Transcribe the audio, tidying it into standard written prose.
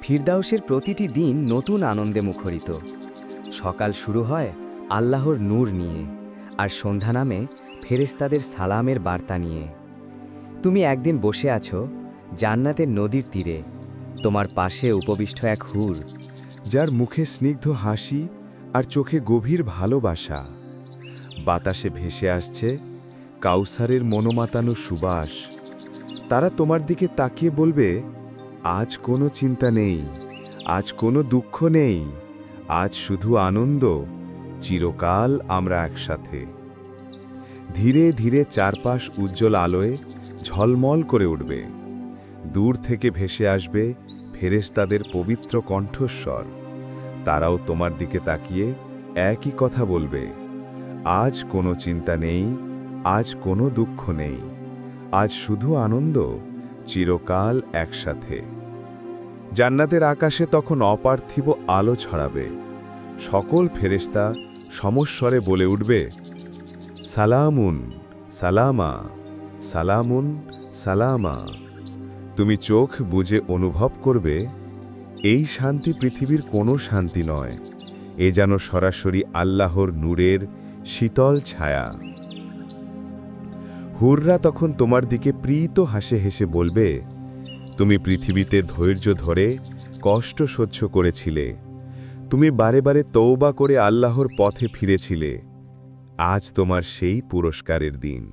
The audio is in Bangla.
ফিরদাউসের প্রতিটি দিন নতুন আনন্দে মুখরিত। সকাল শুরু হয় আল্লাহর নূর নিয়ে, আর সন্ধ্যা নামে ফেরেশতাদের সালামের বার্তা নিয়ে। তুমি একদিন বসে আছো জান্নাতের নদীর তীরে, তোমার পাশে উপবিষ্ট এক হুর, যার মুখে স্নিগ্ধ হাসি আর চোখে গভীর ভালোবাসা। বাতাসে ভেসে আসছে কাউসারের মনোমাতানো সুবাস। তারা তোমার দিকে তাকিয়ে বলবে, আজ কোনো চিন্তা নেই, আজ কোনো দুঃখ নেই, আজ শুধু আনন্দ, চিরকাল আমরা একসাথে। ধীরে ধীরে চারপাশ উজ্জ্বল আলোয় ঝলমল করে উঠবে। দূর থেকে ভেসে আসবে ফেরেশতাদের পবিত্র কণ্ঠস্বর। তারাও তোমার দিকে তাকিয়ে একই কথা বলবে, আজ কোনো চিন্তা নেই, আজ কোনো দুঃখ নেই, আজ শুধু আনন্দ, চিরকাল একসাথে। জান্নাতের আকাশে তখন অপার্থিব আলো ছড়াবে। সকল ফেরেশতা সমস্বরে বলে উঠবে, সালামুন সালামা, সালামুন সালামা। তুমি চোখ বুজে অনুভব করবে, এই শান্তি পৃথিবীর কোনো শান্তি নয়, এ যেন সরাসরি আল্লাহর নূরের শীতল ছায়া। হুররা তখন তোমার দিকে প্রীত হাসে হেসে বলবে, তুমি পৃথিবীতে ধৈর্য ধরে কষ্ট সহ্য করেছিলে, তুমি বারে বারে তওবা করে আল্লাহর পথে ফিরেছিলে। আজ তোমার সেই পুরস্কারের দিন।